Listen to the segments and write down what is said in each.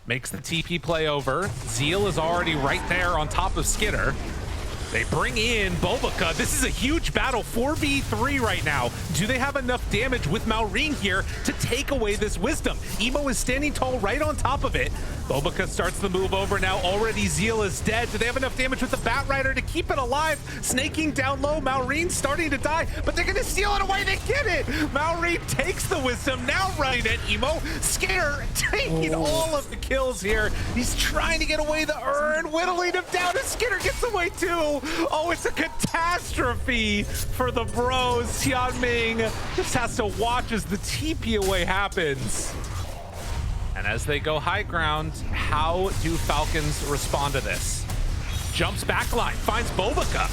Makes the TP play over. Zeal is already right there on top of Skitter. They bring in Bobica. This is a huge battle, 4v3 right now. Do they have enough damage with Maureen here to take away this Wisdom? Emo is standing tall right on top of it. Bobica starts the move over now. Already Zeal is dead. Do they have enough damage with the Batrider to keep it alive? Snaking down low. Maureen starting to die, but they're gonna steal it away. They get it. Maureen takes the Wisdom, now running at Emo. Skitter taking all of the kills here. He's trying to get away the urn, whittling him down, and Skitter gets away too. Oh, it's a catastrophe for the bros. Tianming just has to watch as the TP away happens. And as they go high ground, how do Falcons respond to this? Jumps backline, finds Bobica.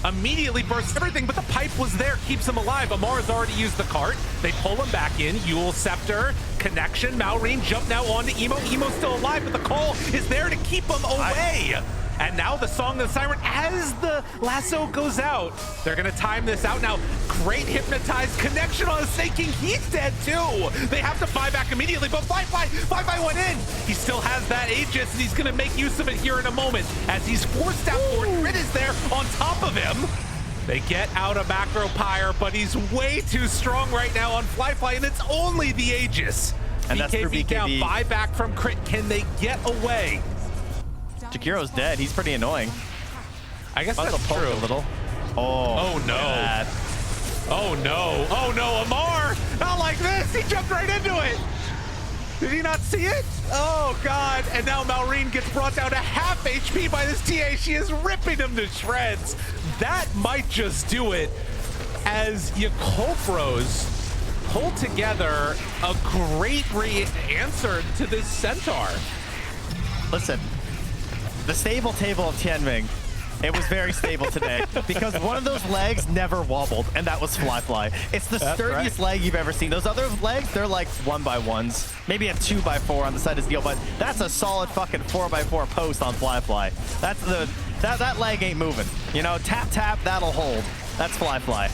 Immediately bursts everything, but the pipe was there, keeps him alive. Amar's already used the cart. They pull him back in. Yule Scepter, connection. Maureen jump now onto Emo. Emo's still alive, but the call is there to keep him away. And now the Song of the Siren as the lasso goes out. They're gonna time this out now. Great hypnotized connection on the Snake King. He's dead too. They have to buy back immediately, but Firefly went in. He still has that Aegis, and he's gonna make use of it here in a moment as he's forced out forward. Grid is there on top of him. They get out a Macro Pyre, but he's way too strong right now on Flyfly, and it's only the Aegis. And that's for BKB. Down, buy back from Crit. Can they get away? Jakiro's dead. He's pretty annoying. I guess that's true. A little. Oh no. God. Oh no. Oh no, Amar! Not like this! He jumped right into it! Did he not see it? Oh god. And now Maureen gets brought down to half HP by this TA. She is ripping him to shreds. That might just do it as Yakult pull together a great answer to this Centaur. Listen. The stable table of Tianming, it was very stable today because one of those legs never wobbled, and that was Flyfly. It's the sturdiest leg you've ever seen. Those other legs, they're like 1x1s, maybe a 2x4 on the side of Steel, but that's a solid fucking 4x4 post on Flyfly. That's that leg ain't moving. You know, tap tap, that'll hold. That's Flyfly.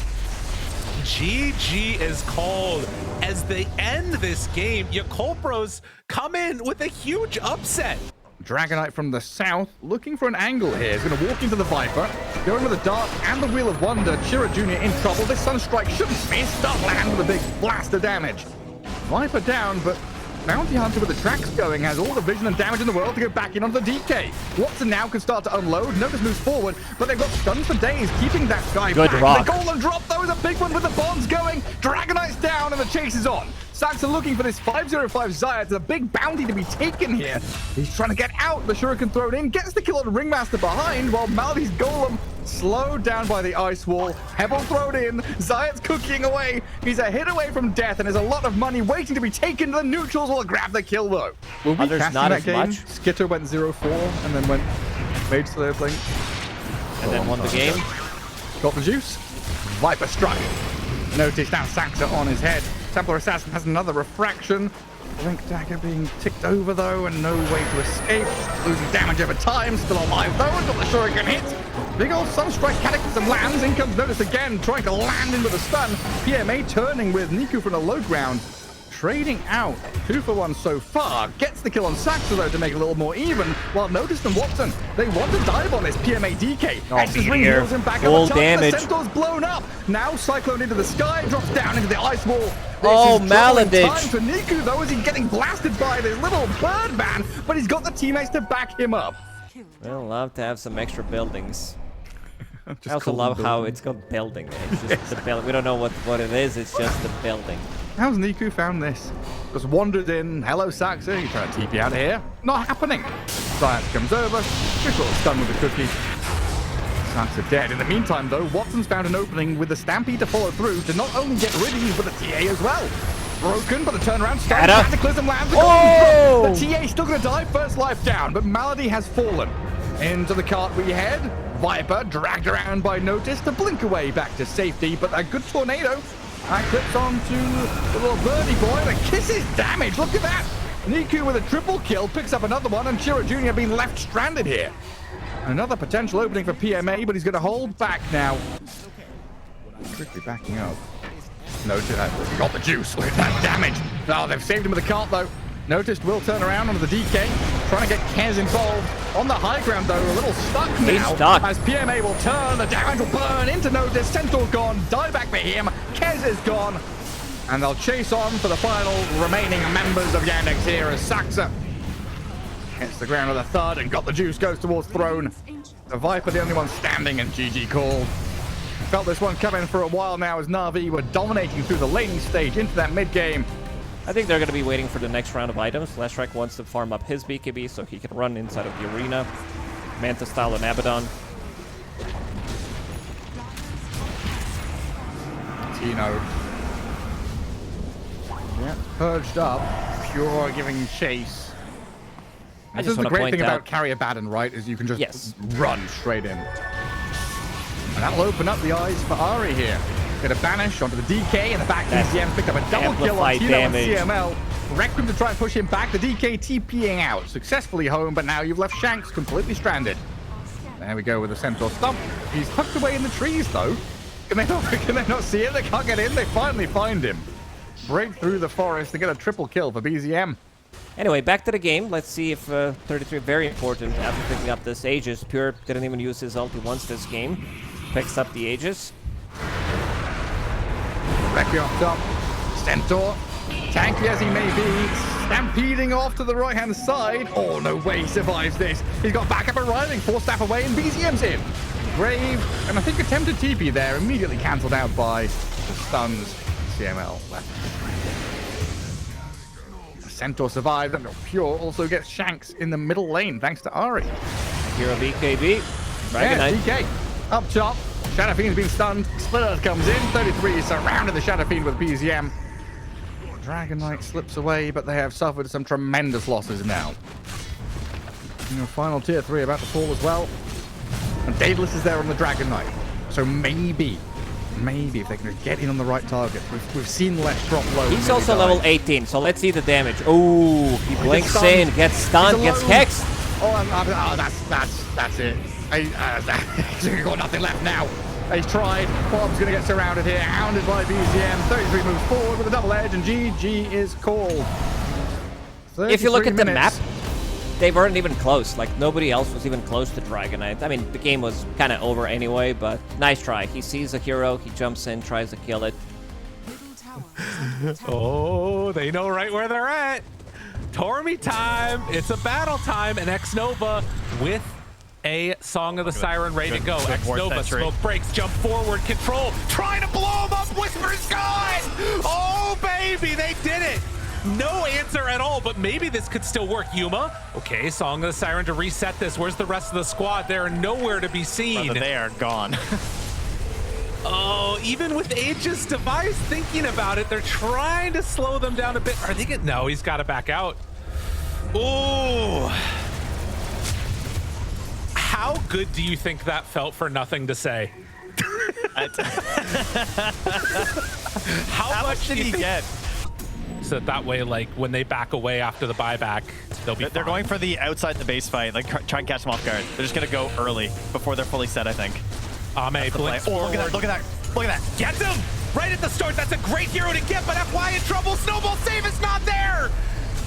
GG is called as they end this game. Yakult come in with a huge upset. Dragonite from the south, looking for an angle here. He's going to walk into the Viper, going with the Dart and the Wheel of Wonder. Chira Jr. in trouble. This Sunstrike shouldn't miss. Start land with a big blast of damage. Viper down, but Bounty Hunter with the tracks going has all the vision and damage in the world to go back in onto the DK. Watson now can start to unload. Notice moves forward, but they've got stuns for days, keeping that guy Good back. rock. The golden drop, though, is a big one with the bombs going. Dragonite's down, and the chase is on. Sax are looking for this 505 Zaya. It's a big bounty to be taken here. He's trying to get out. The Shuriken thrown in. Gets the kill on Ringmaster behind, while Maldi's Golem slowed down by the ice wall. Pebble thrown in. Zayat's cooking away. He's a hit away from death, and there's a lot of money waiting to be taken. The neutrals will grab the kill, though. Will we There's cast not that as game? much. Skitter went 0-4, and then went Mage Slayer Blink. And then won the game. Got the juice. Viper struck. Notice now Saxa on his head. Templar Assassin has another refraction. Blink Dagger being ticked over though, and no way to escape. Losing damage over time. Still alive though, until the Shuriken hit. Big old Sunstrike Cataclysm lands. In comes Notice again, trying to land in with a stun. PMA turning with Niku from the low ground. Trading out 2-for-1 so far. Gets the kill on Saxa though to make it a little more even. While Notice and Watson, they want to dive on this PMA DK. X's ring heals him back full up. damage. The Centaur's blown up. Now Cyclone into the sky, drops down into the ice wall. Oh, Maladich. Time for Niku though, as he's getting blasted by this little bird man, but he's got the teammates to back him up. I love to have some extra buildings. Just I also love how it's got building. It's just the building. We don't know what it is. It's just the building. How's Niku found this? Just wandered in. Hello, Saxa. You trying to TP out of here? Not happening. Science comes over. Quick little stun with the cookie. Saxa dead. In the meantime, though, Watson's found an opening with the Stampede to follow through to not only get rid of you, but the TA as well. Broken, but the turnaround starts. Cataclysm lands. Oh! The TA still going to die. First life down, but Malady has fallen. Into the cart we head. Viper dragged around by Notice to blink away back to safety, but a good tornado. Clips onto the little birdie boy and kisses damage. Look at that. Niku with a triple kill picks up another one, and Chira Jr. being left stranded here. Another potential opening for PMA, but he's going to hold back now. Quickly backing up. No, he got the juice. Look at that damage. Oh, they've saved him with the cart, though. Noticed will turn around onto the DK, trying to get Kez involved. On the high ground, though, a little stuck now. He's stuck. As PMA will turn, the damage will burn into Notice. Centaur gone, dieback for him. Kez is gone. And they'll chase on for the final remaining members of Yandex here as Saxa hits the ground with a thud and got the juice, goes towards Throne. The Viper, the only one standing, and GG called. Felt this one coming for a while now as Na'Vi were dominating through the laning stage into that mid game. I think they're going to be waiting for the next round of items. Leshrac wants to farm up his BKB so he can run inside of the arena. Manta style and Abaddon. Tino. Yeah, purged up. Pure giving chase. This is the great thing about Carry Abaddon, right? Is you can just run straight in. And that'll open up the eyes for Ari here. Get a banish onto the DK in the back. BZM picked up a double kill on Tino and CML. Requiem to try and push him back. The DK TPing out. Successfully home, but now you've left Shanks completely stranded. There we go with the Centaur stump. He's tucked away in the trees, though. Can they not see him? They can't get in. They finally find him. Break through the forest to get a triple kill for BZM. Anyway, back to the game. Let's see if 33, very important after picking up this Aegis. Pure didn't even use his ulti once this game. Picks up the Aegis. Requiem up top. Centaur, tanky as he may be, stampeding off to the right-hand side. Oh, no way he survives this. He's got backup arriving, 4 staff away, and BZM's in. Brave, and I think attempted TP there, immediately cancelled out by the stuns. CML left. Centaur survived, and Pure also gets Shanks in the middle lane, thanks to Ari. Hero BKB. Yeah, DK. Up top. Shadow Fiend's been stunned. Splitter comes in. 33 surrounded the Shadow Fiend with BZM. Dragon Knight slips away, but they have suffered some tremendous losses now. Final tier 3 about to fall as well. And Daedalus is there on the Dragon Knight. So maybe if they can just get in on the right target. We've seen Lesh drop low. He's also level 18, so let's see the damage. Oh, he blinks in, gets stunned, gets hexed. Oh, that's it. He's got nothing left now. He's tried. Bob's going to get surrounded here. Hounded by BZM. 33 moves forward with a double edge, and GG is called. If you look at the map, they weren't even close. Like, nobody else was even close to Dragon Knight. I mean, the game was kind of over anyway, but nice try. He sees a hero, he jumps in, tries to kill it. Oh, they know right where they're at. Tormy time. It's a battle time, and X-Nova with a Song of the Siren ready to go. X-Nova, smoke breaks, jump forward, control, trying to blow him up. Whisper's gone. Oh, baby, they did it. No answer at all, but maybe this could still work. Yuma, okay, Song of the Siren to reset this. Where's the rest of the squad? They're nowhere to be seen. They are gone. Oh, even with Aegis device thinking about it, they're trying to slow them down a bit. Are they getting? No, he's got to back out. Ooh. How good do you think that felt for nothing to say? How much did he get? So that way, like, when they back away after the buyback, they'll be They're going for the outside the base fight, like try and catch them off guard. They're just going to go early before they're fully set, I think. Ame blinks forward. Look at that. Gets him! Right at the start. That's a great hero to get, but FY in trouble. Snowball save is not there!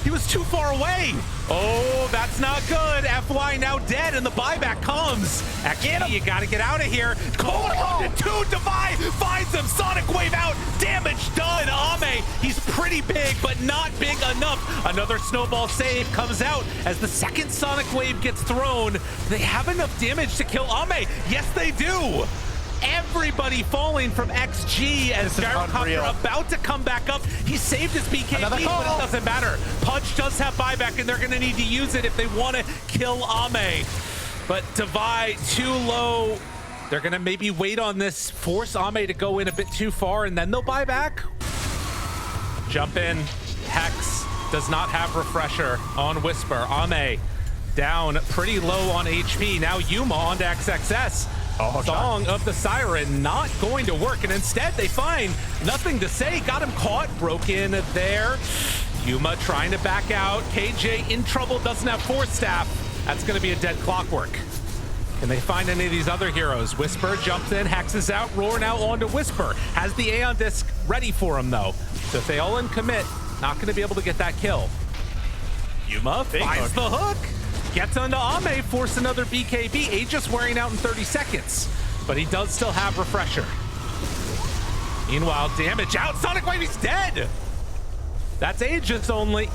He was too far away. Oh, that's not good. FY now dead, and the buyback comes. XG, you gotta get out of here. Cold to 2, Divide finds him. Sonic Wave out. Damage done. Ame, he's pretty big, but not big enough. Another snowball save comes out as the second Sonic Wave gets thrown. Do they have enough damage to kill Ame? Yes, they do. Everybody falling from XG as Gyrocopter about to come back up. He saved his BKB, but it doesn't matter. Punch does have buyback, and they're going to need to use it if they want to kill Ame. But Divide too low. They're going to maybe wait on this, force Ame to go in a bit too far, and then they'll buy back. Jump in. Hex does not have Refresher on Whisper. Ame down pretty low on HP. Now Yuma on to XXS. Song of the Siren not going to work, and instead they find nothing to say. Got him caught, broke in there. Yuma trying to back out. KJ in trouble, doesn't have Force Staff. That's going to be a dead Clockwork. Can they find any of these other heroes? Whisper jumps in, hexes out, Roar now onto Whisper. Has the Aeon Disc ready for him though. So if they all in commit, not going to be able to get that kill. Yuma finds the hook. Gets onto Ame, force another BKB. Aegis wearing out in 30 seconds. But he does still have Refresher. Meanwhile, damage out. Sonic Wave, he's dead. That's Aegis only.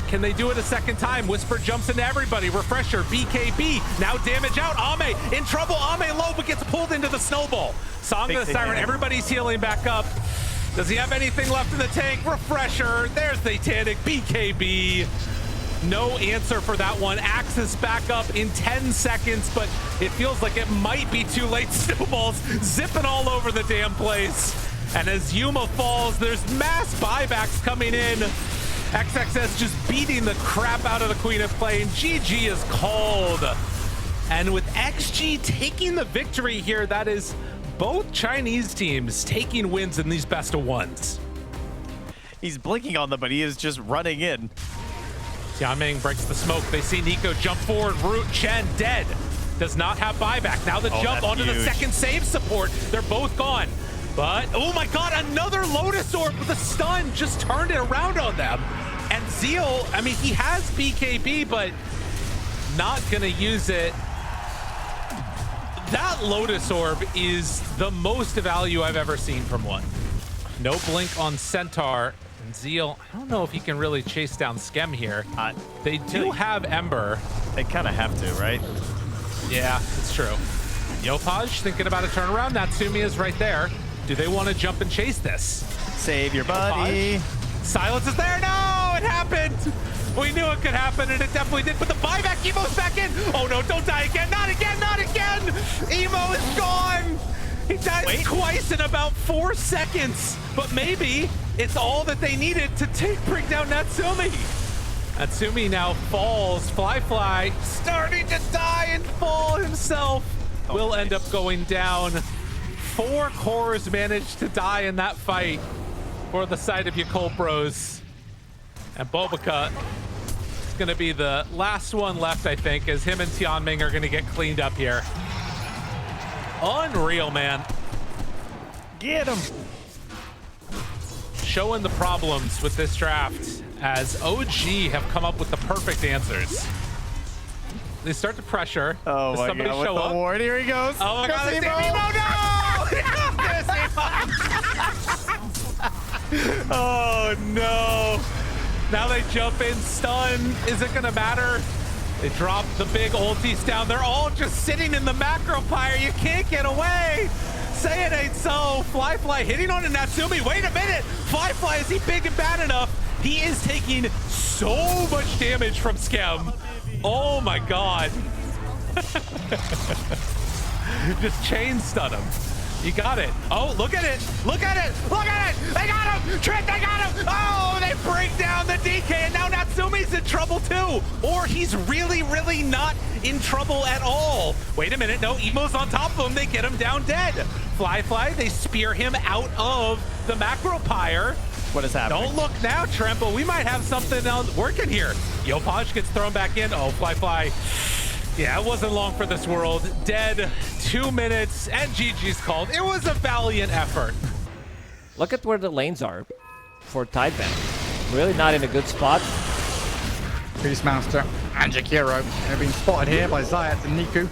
Can they do it a second time? Whisper jumps into everybody. Refresher, BKB. Now damage out. Ame in trouble. Ame low, but gets pulled into the snowball. Song of the Siren. Everybody's healing back up. Does he have anything left in the tank? Refresher. There's Titanic. BKB. No answer for that one. Axis back up in 10 seconds, but it feels like it might be too late. Snowballs zipping all over the damn place. And as Yuma falls, there's mass buybacks coming in. XXS just beating the crap out of the Queen of Play, and GG is called. And with XG taking the victory here, that is both Chinese teams taking wins in these best of ones. He's blinking on them, but he is just running in. Yanming breaks the smoke. They see Nico jump forward. Root Chen dead. Does not have buyback. Now the jump onto the second save support. They're both gone. But, oh my god, another Lotus Orb with a stun just turned it around on them. And Zeal, I mean, he has BKB, but not gonna use it. That Lotus Orb is the most value I've ever seen from one. No blink on Centaur. And Zeal, I don't know if he can really chase down Skem here. They do have Ember. They kind of have to, right? Yeah, it's true. Yopaj thinking about a turnaround. Natsumi is right there. Do they want to jump and chase this? Save your buddy. Silence is there. No, it happened. We knew it could happen, and it definitely did. But the buyback, Emo's back in. Oh no, don't die again. Not again, not again. Emo is gone. He died twice in about 4 seconds. But maybe it's all that they needed to bring down Natsumi. Natsumi now falls. Fly starting to die and fall himself. Will end up going down. 4 cores managed to die in that fight for the side of Yakult Bros. And Bobica is going to be the last one left, I think, as him and Tianming are going to get cleaned up here. Unreal, man. Get him. Showing the problems with this draft as OG have come up with the perfect answers. They start to pressure. Oh my god, with the ward, here he goes. Oh my god, no! Oh no! Now they jump in, stun. Is it gonna matter? They drop the big ultis down. They're all just sitting in the macro pyre. You can't get away. Say it ain't so. Fly hitting on a Natsumi. Wait a minute. Fly, is he big and bad enough? He is taking so much damage from Skem. Oh my god. Just chain stun him. You got it. Oh, look at it. Look at it. Look at it. They got him. Trent, they got him. Oh, they break down the DK, and now Natsumi's in trouble too. Or he's really, really not in trouble at all. Wait a minute. No, Emo's on top of him. They get him down dead. Fly, they spear him out of the macro pyre. What is happening? Don't look now, Trent, but we might have something else working here. Yopaj gets thrown back in. Oh, Fly. Yeah, it wasn't long for this world. Dead, 2 minutes, and GG's called. It was a valiant effort. Look at where the lanes are for Tidebound. Really not in a good spot. Beastmaster and Jakiro have been spotted here by Zayat and Niku.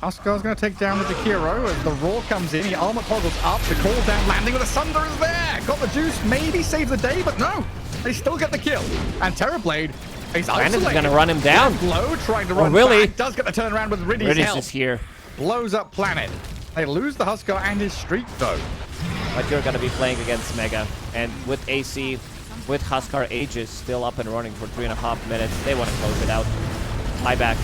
Huskar's going to take down the Jakiro as the Roar comes in. He armor toggles up. The call down landing with the Sunder is there. Got the juice, maybe save the day, but no. They still get the kill. And Terrorblade is Brandon's going to run him down. Blow trying to run back. Does get the turnaround with Riddy's help. Is here. Blows up Planet. They lose the Huskar and his streak though. But you're going to be playing against Mega. And with AC, with Huskar Aegis still up and running for 3.5 minutes, they want to close it out. Buyback.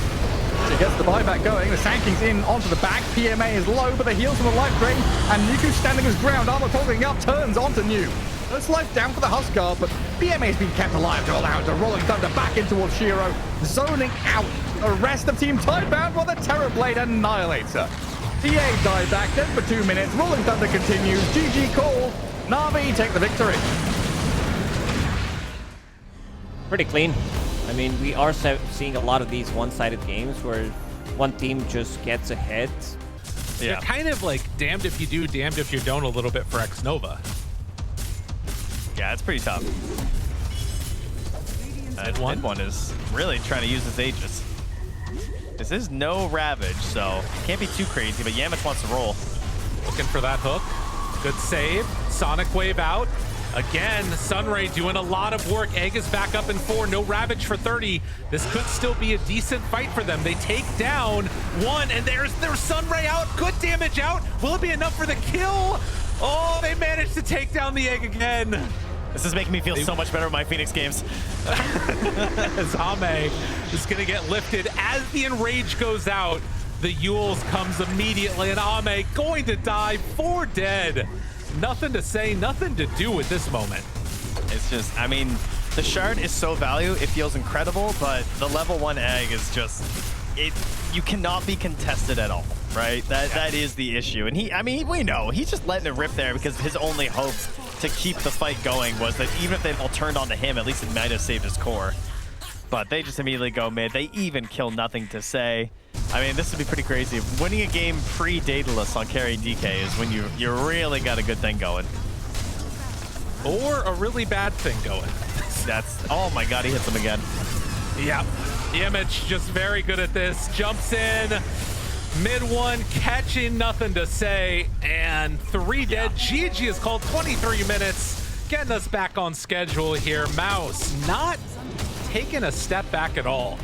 He gets the buyback going. The Sankey's in onto the back. PMA is low, but the heals from the life drain. And Nuku standing his ground. Armor toggling up, turns onto New. That's life down for the Huskar, but PMA's been kept alive to allow to Rolling Thunder back in towards Shiro. Zoning out the rest of Team Tidebound while the Terrorblade annihilates her. DA died back then for 2 minutes. Rolling Thunder continues. GG call. Na'Vi take the victory. Pretty clean. I mean, we are seeing a lot of these one-sided games where one team just gets ahead. Yeah. You're kind of like damned if you do, damned if you don't a little bit for Xnova. Yeah, it's pretty tough. Mid one is really trying to use his Aegis. This is no Ravage, so can't be too crazy, but Yamich wants to roll. Looking for that hook. Good save. Sonic Wave out. Again, Sunray doing a lot of work. Egg is back up in 4. No Ravage for 30. This could still be a decent fight for them. They take down 1, and there's Sunray out. Good damage out. Will it be enough for the kill? Oh, they managed to take down the Egg again. This is making me feel so much better with my Phoenix games. Zame is going to get lifted. As the Enrage goes out, the Yules comes immediately, and Ame going to die. 4 dead. Nothing to say, nothing to do with this moment. It's just, I mean, the shard is so value, it feels incredible, but the level 1 egg is just, you cannot be contested at all, right? That is the issue. And we know, he's just letting it rip there because his only hope to keep the fight going was that even if they all turned onto him, at least it might have saved his core. But they just immediately go mid. They even kill Nothing to Say. I mean, this would be pretty crazy. Winning a game pre-Daedalus on carry DK is when you really got a good thing going. Or a really bad thing going. Oh my god, he hits him again. Yeah, Image just very good at this. Jumps in, mid one, catching Nothing to Say, and 3 dead. GG is called 23 minutes, getting us back on schedule here. MOUZ not taking a step back at all.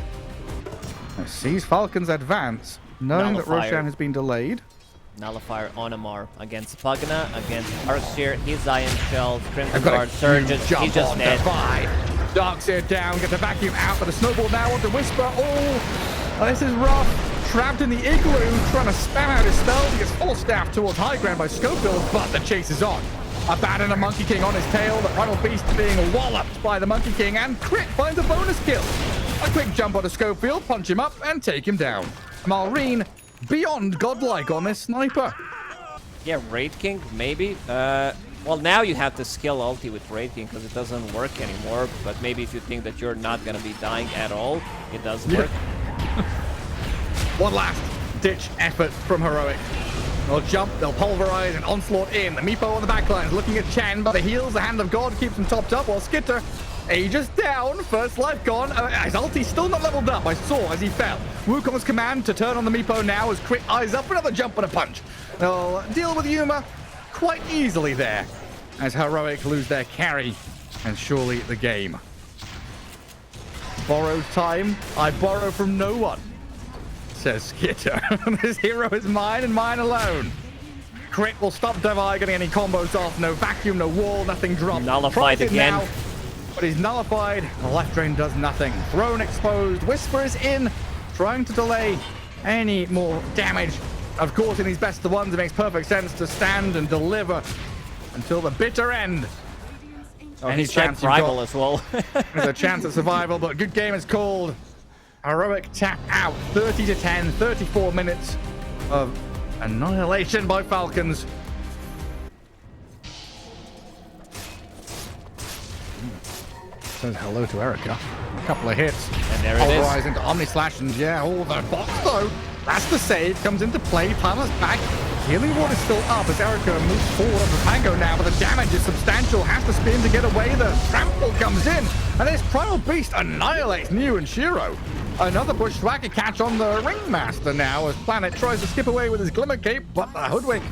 Sees Falcons advance, knowing that Roshan has been delayed. Nullifier on Amar against Pugna, against Arcseer, his Iron Shell, Crimson Guard, Surgeon, he's just dead. Darkseer down, get the vacuum out, but the snowball now onto Whisper. Oh, this is rough. Trapped in the igloo, trying to spam out his spells. He gets full staff towards high ground by Schofield, but the chase is on. Abandon a Monkey King on his tail, the Primal Beast being walloped by the Monkey King, and Crit finds a bonus kill. A quick jump onto Schofield, punch him up, and take him down. Malrine, beyond godlike on this sniper. Yeah, Raid King, maybe. Well, now you have the skill ulti with Raid King because it doesn't work anymore, but maybe if you think that you're not going to be dying at all, it does work. One last ditch effort from Heroic. They'll jump, they'll pulverize, and onslaught in. The Meepo on the backline is looking at Chen, but the heals, the Hand of God keeps him topped up, while Skitter, Aegis down, first life gone. His ulti's still not leveled up. I saw as he fell. Wukong's command to turn on the Meepo now as Crit eyes up, another jump and a punch. They'll deal with Yuma quite easily there, as Heroic lose their carry, and surely the game. Borrowed time, I borrow from no one, says Skitter. This hero is mine and mine alone. Crit will stop Devi getting any combos off. No vacuum, no wall, nothing dropped. Nullified again. Now, but he's nullified. The left drain does nothing. Throne exposed. Whisper is in, trying to delay any more damage. Of course, in these best of ones, it makes perfect sense to stand and deliver until the bitter end. Oh, any chance rival as well. There's a chance at survival, but good game is called. Heroic tap out, 30-10, 34 minutes of annihilation by Falcons. Says hello to Erica. A couple of hits. And there it is. Pulverize into Omni Slash, and yeah, the box though. That's the save, comes into play, Palmer's back. Healing Ward is still up as Erica moves forward on the Pango now, but the damage is substantial. Has to spin to get away. The trample comes in, and this Primal Beast annihilates New and Shiro. Another Bushwhacker catch on the Ringmaster now as Planet tries to skip away with his Glimmer Cape, but the Hoodwink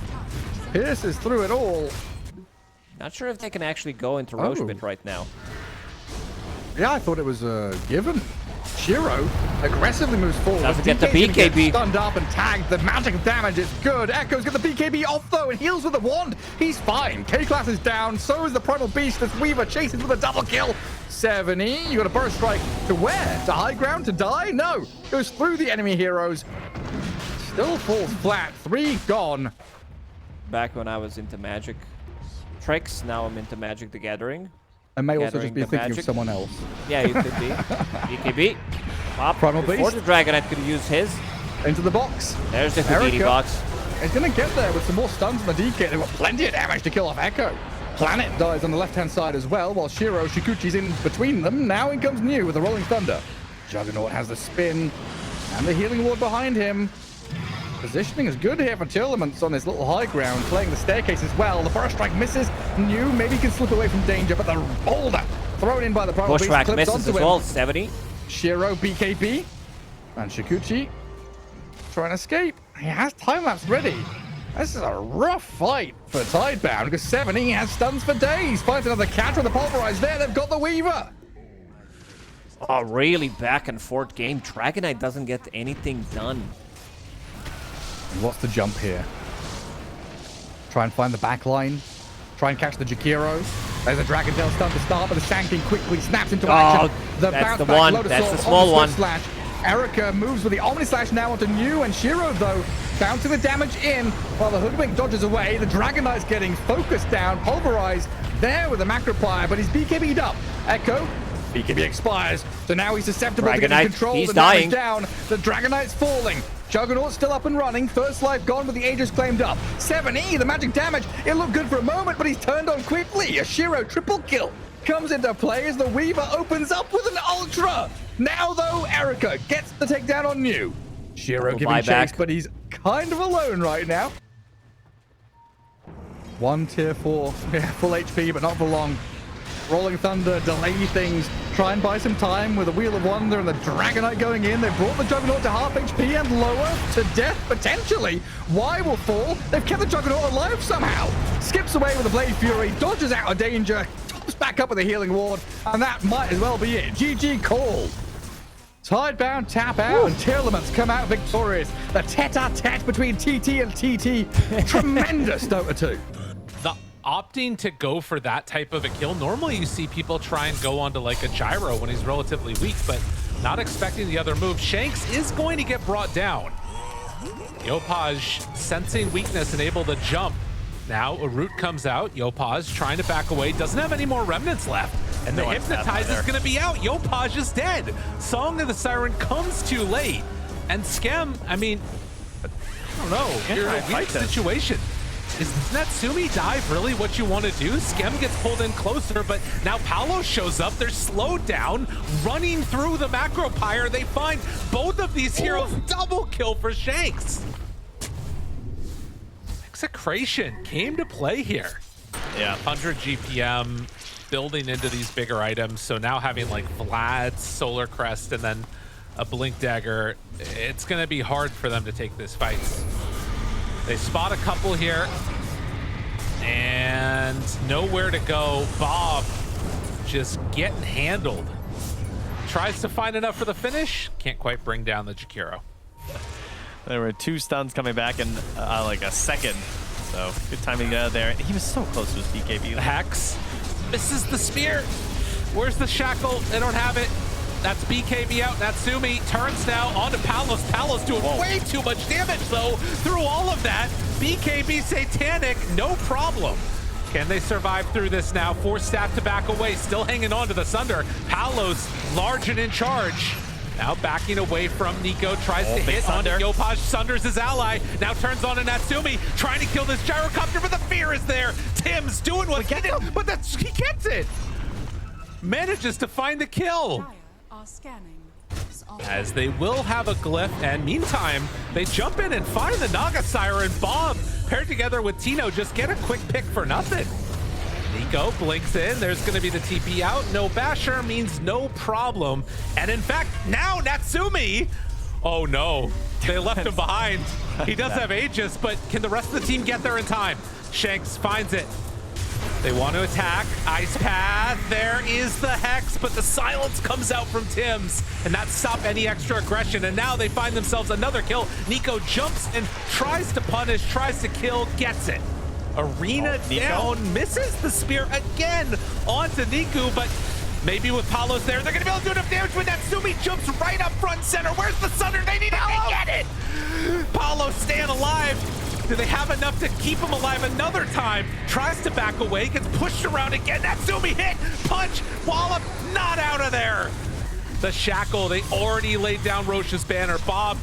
pierces through it all. Not sure if they can actually go into Roche Pit right now. Yeah, I thought it was given. Shiro aggressively moves forward. Doesn't get the BKB. Stunned up and tagged. The magic damage is good. Echo's got the BKB off though and heals with the wand. He's fine. K-Class is down. So is the Primal Beast as Weaver chases with a double kill. 70. You got a burst strike to where? To high ground to die? No. Goes through the enemy heroes. Still falls flat. 3 gone. Back when I was into Magic tricks, now I'm into Magic the Gathering. I may also just be thinking of someone else. Yeah, you could be. BKB. Pop. Primal Beast. Before the Dragonite could use his. Into the box. There's the Houdini box. He's going to get there with some more stuns on the DK. They've got plenty of damage to kill off Echo. Planet dies on the left-hand side as well, while Shiro Shikuchi's in between them. Now in comes New with the Rolling Thunder. Juggernaut has the spin and the Healing Ward behind him. Positioning is good here for Tillements on this little high ground, playing the staircase as well. The Burst Strike misses. New maybe can slip away from danger, but the boulder thrown in by the Primal Beast. Bushwhack Clips misses onto as him. well, 70. Shiro, BKB, and Shikuchi trying to escape. He has time-lapse ready. This is a rough fight for Tidebound because 70 has stuns for days. Finds another catch with the Pulverize there. They've got the Weaver. Oh, really back and forth game. Dragon Knight doesn't get anything done. What's the jump here? Try and find the back line. Try and catch the Jakiro. There's a Dragon Tail stun to start, but the Shanking quickly snaps into action. That's the one. That's the small one. Slash. Erica moves with the Omni Slash now onto New, and Shiro, though, bouncing the damage in while the Hoodwink dodges away. The Dragon Knight's getting focused down. Pulverized there with the Macroplier, but he's BKB'd up. Echo. BKB expires, so now he's susceptible to getting control. He's the damage dying. down. The Dragon Knight's falling. Juggernaut's still up and running. First life gone with the Aegis claimed up. 7E, the magic damage. It looked good for a moment, but he's turned on quickly. A Shiro triple kill comes into play as the Weaver opens up with an Ultra. Now, though, Erica gets the takedown on New. Shiro giving chase, but he's kind of alone right now. One tier 4. Yeah, full HP, but not for long. Rolling Thunder delay things, try and buy some time with a Wheel of Wonder and the Dragon Knight going in. They've brought the Juggernaut to half HP and lower to death, potentially. Y will fall. They've kept the Juggernaut alive somehow. Skips away with the Blade Fury, dodges out of danger, tops back up with a Healing Ward, and that might as well be it. GG call. Tidebound tap out, and Tearlaments come out victorious. The tete-a-tete between TT and TT. Tremendous Dota 2. The opting to go for that type of a kill, normally you see people try and go onto like a gyro when he's relatively weak, but not expecting the other move. Shanks is going to get brought down. Yopaj sensing weakness and able to jump. Now a root comes out. Yopaj trying to back away, doesn't have any more remnants left, and the Hypnotize is going to be out. Yopaj is dead. Song of the Siren comes too late, and Skem, I mean, I don't know, you're in a weak situation. Is Natsumi dive really what you want to do? Skem gets pulled in closer, but now Paolo shows up. They're slowed down, running through the macro pyre. They find both of these heroes. Double kill for Shanks. Execration came to play here. Yeah, 100 GPM, building into these bigger items. So now having like Vlad's Solar Crest and then a Blink Dagger, it's going to be hard for them to take this fight. They spot a couple here, and nowhere to go. Bob just getting handled. Tries to find enough for the finish. Can't quite bring down the Jakiro. There were 2 stuns coming back in like a second. So good timing to get out of there. He was so close to his BKB. Hex misses the spear. Where's the shackle? They don't have it. That's BKB out. Natsumi turns now onto Palos. Palos doing way too much damage, though. Through all of that, BKB Satanic, no problem. Can they survive through this now? Force staff to back away, still hanging on to the Sunder. Palos, large and in charge. Now backing away from Nico, tries to hit onto Yopaj. Sunder's his ally. Now turns on to Natsumi, trying to kill this gyrocopter, but the fear is there. Tim's doing what's needed, but he gets it. Manages to find the kill. As they will have a glyph, and meantime, they jump in and find the Naga Siren. Bob, paired together with Tino, just get a quick pick for nothing. Nico blinks in, there's gonna be the TP out. No Basher means no problem. And in fact, now Natsumi, oh no, they left him behind. He does have Aegis, but can the rest of the team get there in time? Shanks finds it. They want to attack. Ice Path, there is the Hex, but the silence comes out from Tim's, and that stopped any extra aggression, and now they find themselves another kill. Nico jumps and tries to punish, tries to kill, gets it. Arena down, misses the spear again onto Niku, but maybe with Palos there, they're gonna be able to do enough damage when Natsumi jumps right up front and center. Where's the Sunder? They need to get it! Palos staying alive. Do they have enough to keep him alive another time? Tries to back away, gets pushed around again. Natsumi hit, punch, wallop, not out of there. The shackle, they already laid down Roche's banner. Bob,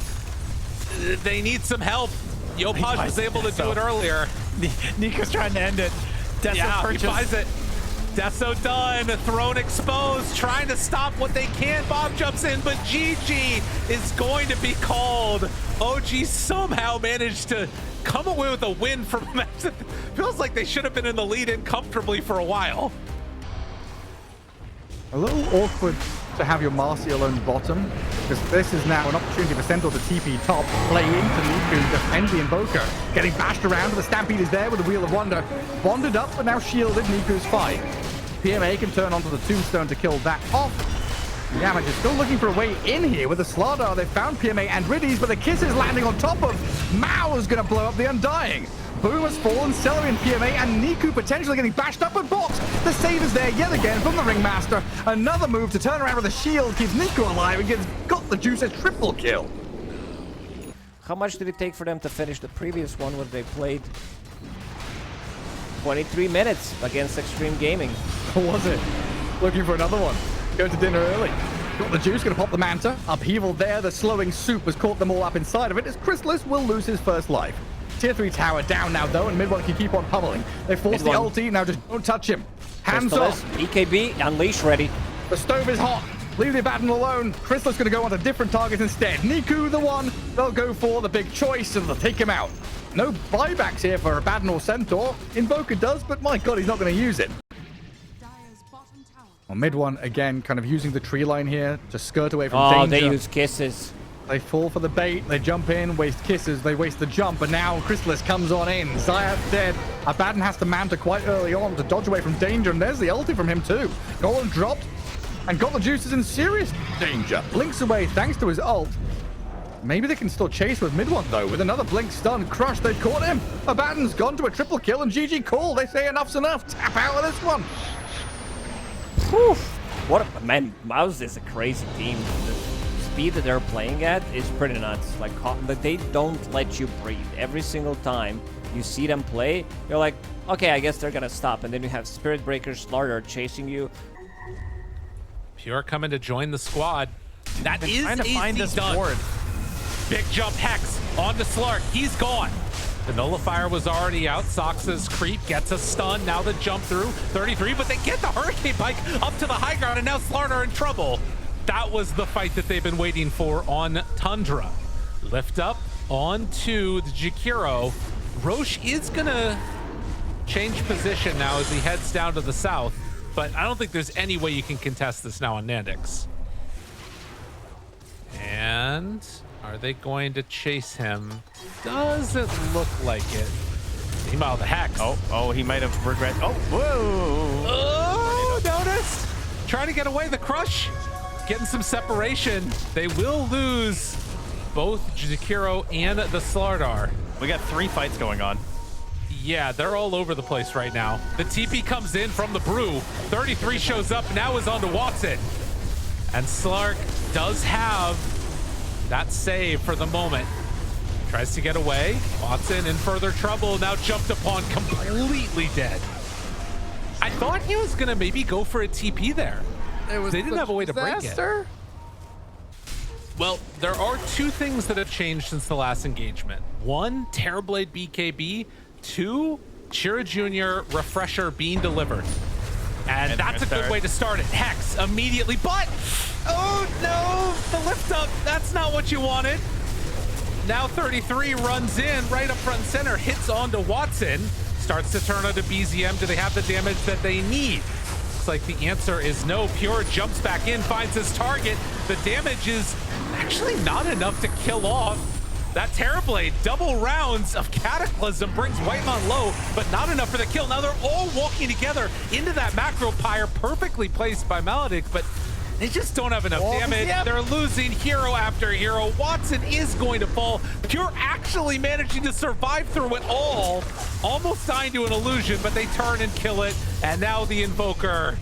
they need some help. Yopaj was able to do it earlier. Nico's trying to end it. Deso he buys it. Deso done, throne exposed, trying to stop what they can. Bob jumps in, but GG is going to be called. OG somehow managed to come away with a win from a match that feels like they should have been in the lead in comfortably for a while. A little awkward to have your Marcy alone bottom, because this is now an opportunity for Centaur to TP top, play into Niku, defend the Invoker, getting bashed around, but the Stampede is there with the Wheel of Wonder. Bonded up, but now shielded. Niku's fine. PMA can turn onto the Tombstone to kill that off. Yamage is still looking for a way in here with the Slardar. They found PMA and Riddies, but the kiss is landing on top of MOUZ, going to blow up the Undying. Boom has fallen, Celery and PMA, and Niku potentially getting bashed up with box. The save is there yet again from the Ringmaster. Another move to turn around with a shield keeps Niku alive and got the juice a triple kill. How much did it take for them to finish the previous one where they played 23 minutes against Extreme Gaming? What was it? Looking for another one. Going to dinner early. Got the juice, going to pop the Manta. Upheaval there. The slowing soup has caught them all up inside of it as Chrysalis will lose his first life. Tier 3 tower down now, though, and mid one can keep on pummeling. They force the ulti. Now just don't touch him. Hands off. EKB, Unleash ready. The stove is hot. Leave the Abaddon alone. Chrysalis going to go on to different targets instead. Niku, the one. They'll go for the big choice, and they'll take him out. No buybacks here for Abaddon or Centaur. Invoker does, but my god, he's not going to use it. Well, mid one, again, kind of using the tree line here to skirt away from danger. Oh, they use kisses. They fall for the bait, they jump in, waste kisses, they waste the jump, but now Chrysalis comes on in. Zayat's dead. Abaddon has to Manta quite early on to dodge away from danger, and there's the ulti from him too. Golem dropped, and got the juices in serious danger. Blinks away thanks to his ult. Maybe they can still chase with mid one though. With another blink stun, Crush, they caught him. Abaddon's gone to a triple kill, and GG call. They say enough's enough. Tap out of this one. Whew. What a, man, MOUZ is a crazy team. The speed that they're playing at is pretty nuts. Like they don't let you breathe. Every single time you see them play, you're like, okay, I guess they're gonna stop. And then you have Spirit Breakers, Slardar chasing you. Pure coming to join the squad. That is trying to find this done. board. Big jump Hex onto Slark. He's gone. The nullifier was already out. Soxa's creep gets a stun. Now the jump through 33, but they get the Hurricane Pike up to the high ground, and now Slardar in trouble. That was the fight that they've been waiting for on Tundra. Lift up onto the Jakiro. Roche is gonna change position now as he heads down to the south, but I don't think there's any way you can contest this now on Yandex. And are they going to chase him? Doesn't look like it. Meanwhile, the Hex. Oh, he might have regret. Oh, whoa. Oh, noticed. Trying to get away. The Crush. Getting some separation. They will lose both Jakiro and the Slardar. We got 3 fights going on. Yeah, they're all over the place right now. The TP comes in from the Brew. 33 shows up, now is on to Watson. And Slark does have that save for the moment. Tries to get away. Watson in further trouble, now jumped upon, completely dead. I thought he was gonna maybe go for a TP there. They didn't have a way to break it. Well, there are 2 things that have changed since the last engagement. 1, Terrorblade BKB. 2, Shira Jr. refresher being delivered. And that's a good way to start it. Hex immediately, but oh no, the lift up, that's not what you wanted. Now 33 runs in right up front and center, hits onto Watson, starts to turn onto BZM. Do they have the damage that they need? Looks like the answer is no. Pure jumps back in, finds his target. The damage is actually not enough to kill off that Terrorblade. Double rounds of Cataclysm brings Whitemon low, but not enough for the kill. Now they're all walking together into that macro pyre, perfectly placed by Maledict, but they just don't have enough damage. Yep. They're losing hero after hero. Watson is going to fall. Pure actually managing to survive through it all. Almost dying to an illusion, but they turn and kill it. And now the Invoker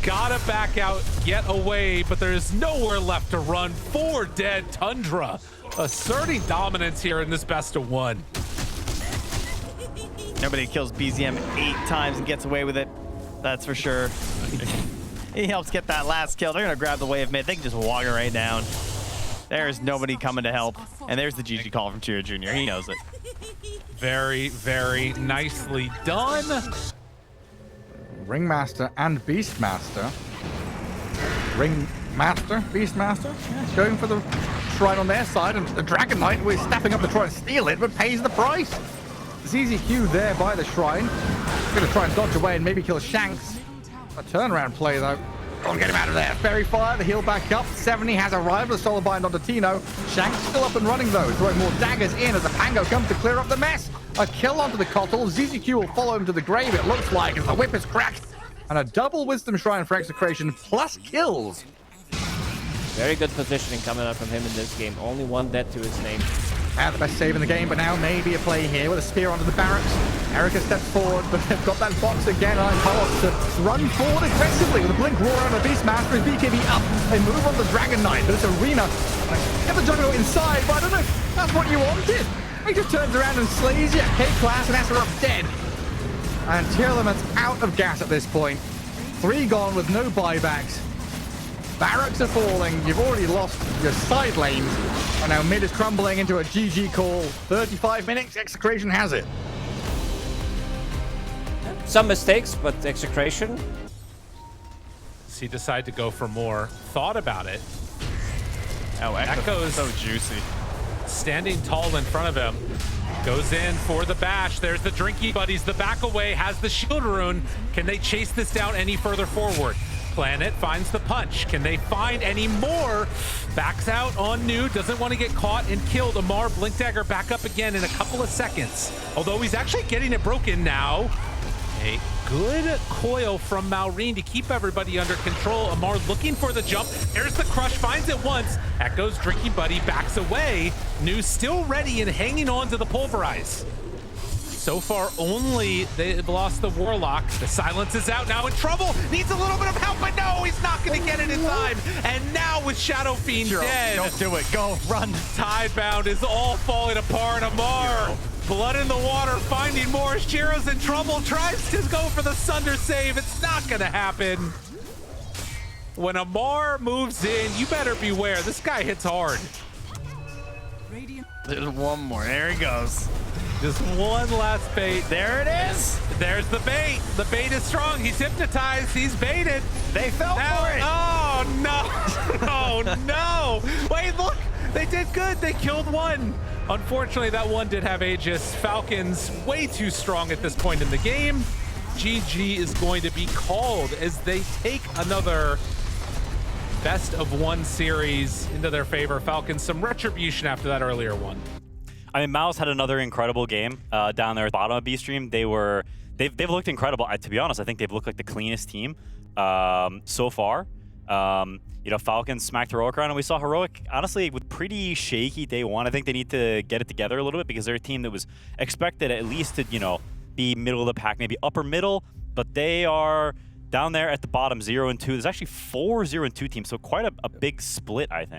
gotta back out, get away, but there's nowhere left to run. 4 dead. Tundra asserting dominance here in this best of 1. Nobody kills BZM 8 times and gets away with it. That's for sure. He helps get that last kill. They're gonna grab the wave mid. They can just walk it right down. There's nobody coming to help. And there's the GG call from Chira Jr. He knows it. Very, very nicely done. Ringmaster and Beastmaster. Ringmaster, Beastmaster, yeah, going for the shrine on their side, and the Dragon Knight was stepping up to try and steal it, but pays the price. It's easy Q there by the shrine. Gonna try and dodge away and maybe kill Shanks. A turnaround play though. Go on, get him out of there. Fairy Fire, the heal back up. 70 has arrived. The solar bind onto Tino. Shank's still up and running, though. Throwing more daggers in as the Pango comes to clear up the mess. A kill onto the Kotl. ZZQ will follow him to the grave, it looks like, as the whip is cracked. And a double Wisdom Shrine for Execration, plus kills. Very good positioning coming out from him in this game. Only one dead to his name. The best save in the game, but now maybe a play here with a spear onto the barracks. Erica steps forward, but they've got that box again. And Carlos to run forward aggressively with a blink roar on the Beastmaster. His BKB up. They move on the Dragon Knight, but it's Arena. Get the Juggernaut inside, but I don't know if that's what you wanted. He just turns around and slays you. K-Class and Astaroth dead. And Tearlament's out of gas at this point. 3 gone with no buybacks. Barracks are falling. You've already lost your side lanes. And now mid is crumbling into a GG call. 35 minutes, Execration has it. Some mistakes, but Execration. Does he decide to go for more? Thought about it. Oh, Echo's so juicy. Standing tall in front of him. Goes in for the bash. There's the Drinky Buddies. The back away has the shield rune. Can they chase this down any further forward? Planet finds the punch. Can they find any more? Backs out on New. Doesn't want to get caught and killed. Amar Blink Dagger back up again in a couple of seconds. Although he's actually getting it broken now. A good coil from Maureen to keep everybody under control. Amar looking for the jump. There's the crush, finds it once. Echo's Drinky Buddy backs away. New still ready and hanging on to the pulverize. So far, only they've lost the Warlock. The silence is out now in trouble. Needs a little bit of help, but no, he's not going to get it in time. And now with Shadow Fiend dead. Don't do it. Go, run. Tidebound is all falling apart. Amar, blood in the water, finding more. Shiro's in trouble, tries to go for the Sunder save. It's not going to happen. When Amar moves in, you better beware. This guy hits hard. There's one more. There he goes. Just one last bait. There it is. There's the bait. The bait is strong. He's hypnotized. He's baited. They fell Now, for it. oh, no. Oh, no. Wait, look. They did good. They killed one. Unfortunately, that one did have Aegis. Falcons way too strong at this point in the game. GG is going to be called as they take another best of 1 series into their favor. Falcons some retribution after that earlier one. I mean, MOUZ had another incredible game down there at the bottom of B-Stream. They've looked incredible. To be honest, I think they've looked like the cleanest team so far. You know, Falcons smacked Heroic around, and we saw Heroic, honestly, with pretty shaky day one. I think they need to get it together a little bit because they're a team that was expected at least to, you know, be middle of the pack, maybe upper middle, but they are down there at the bottom, 0-2. There's actually 4 0-2 teams, so quite a big split, I think.